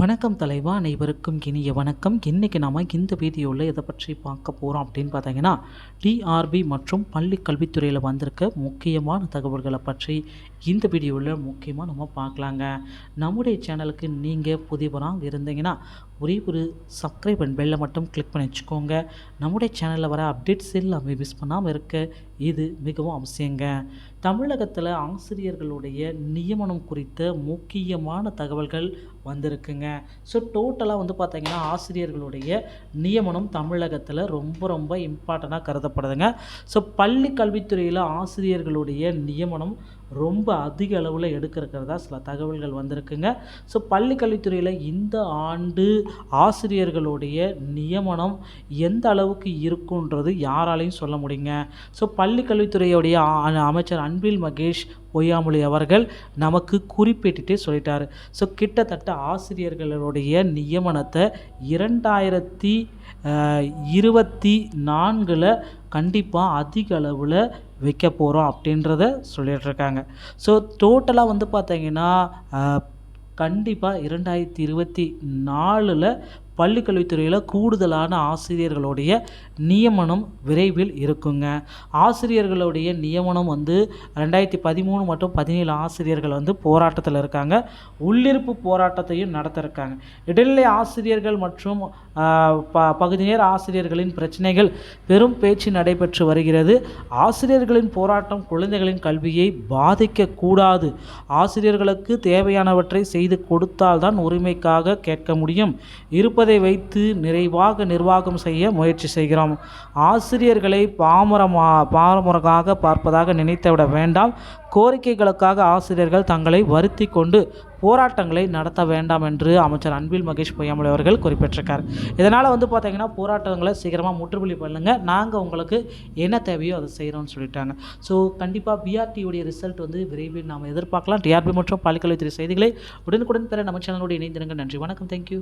வணக்கம் தலைவா, அனைவருக்கும் இனிய வணக்கம். இன்றைக்கி நாம் இந்த வீடியோவில் எதை பற்றி பார்க்க போகிறோம் அப்படின்னு பார்த்தீங்கன்னா, டிஆர்பி மற்றும் பள்ளி கல்வித்துறையில் வந்திருக்க முக்கியமான தகவல்களை பற்றி இந்த வீடியோவில் முக்கியமாக நம்ம பார்க்கலாங்க. நம்முடைய சேனலுக்கு நீங்கள் புதியவராக இருந்தீங்கன்னா ஒரே ஒரு சப்ஸ்கிரைப் அண்ட் பெல்லை மட்டும் கிளிக் பண்ணி வச்சுக்கோங்க. நம்முடைய சேனலில் வர அப்டேட்ஸ் எல்லாமே மிஸ் பண்ணாமல் இருக்க இது மிகவும் அவசியங்க. தமிழகத்தில் ஆசிரியர்களுடைய நியமனம் குறித்த முக்கியமான தகவல்கள் வந்திருக்குங்க. ஸோ டோட்டலாக பார்த்தீங்கன்னா ஆசிரியர்களுடைய நியமனம் தமிழகத்தில் ரொம்ப இம்பார்ட்டண்ட்டாக கருதப்படுதுங்க. ஸோ பள்ளி கல்வித்துறையில் ஆசிரியர்களுடைய நியமனம் ரொம்ப அதிக அளவில் எடுக்கிறதா சில தகவல்கள் வந்திருக்குங்க. ஸோ பள்ளி கல்வித்துறையில் இந்த ஆண்டு ஆசிரியர்களுடைய நியமனம் எந்த அளவுக்கு இருக்குன்றது யாராலையும் சொல்ல முடியுங்க. ஸோ பள்ளி கல்வித்துறையுடைய அமைச்சர் அன்பில் மகேஷ் பொய்யாமொழி அவர்கள் நமக்கு குறிப்பிட்டுட்டே சொல்லிட்டார். ஸோ கிட்டத்தட்ட ஆசிரியர்களுடைய நியமனத்தை 2024 கண்டிப்பாக அதிக அளவில் வைக்க போகிறோம் அப்படின்றத சொல்லிகிட்ருக்காங்க. ஸோ டோட்டலாக பார்த்தீங்கன்னா கண்டிப்பாக 2024 பள்ளிக்கல்வித்துறையில் கூடுதலான ஆசிரியர்களுடைய நியமனம் விரைவில் இருக்குங்க. ஆசிரியர்களுடைய நியமனம் 2013 மற்றும் 17 ஆசிரியர்கள் போராட்டத்தில் இருக்காங்க. உள்ளிருப்பு போராட்டத்தையும் நடத்திருக்காங்க. இடைநிலை ஆசிரியர்கள் மற்றும் பகுதி நேர ஆசிரியர்களின் பிரச்சனைகள் பெரும் பேச்சு நடைபெற்று வருகிறது. ஆசிரியர்களின் போராட்டம் குழந்தைகளின் கல்வியை பாதிக்கக்கூடாது. ஆசிரியர்களுக்கு தேவையானவற்றை செய்து கொடுத்தால்தான் உரிமைக்காக கேட்க முடியும். இருப்பதை வைத்து நிறைவாக நிர்வாகம் செய்ய முயற்சி செய்கிறோம். ஆசிரியர்களை பாமரமாக பார்ப்பதாக நினைத்துவிட வேண்டாம். கோரிக்கைகளுக்காக ஆசிரியர்கள் தங்களை வருத்தி கொண்டு போராட்டங்களை நடத்த வேண்டாம் என்று அமைச்சர் அன்பில் மகேஷ் பொய்யாமொழி அவர்கள் குறிப்பிட்டிருக்கார். இதனால் பார்த்தீங்கன்னா போராட்டங்களை சீக்கிரமாக முற்றுப்புள்ளி பண்ணுங்க, நாங்கள் உங்களுக்கு என்ன தேவையோ அதை செய்கிறோம்னு சொல்லிட்டாங்க. ஸோ கண்டிப்பாக பிஆர்டியுடைய ரிசல்ட் விரைவில் நாம் எதிர்பார்க்கலாம். டிஆர்பி மற்றும் பள்ளிக்கல்வித்துறை செய்திகளை உடனுக்குடன் பெற நம்ம சேனலோடு இணைந்திருங்க. நன்றி, வணக்கம், தேங்க்யூ.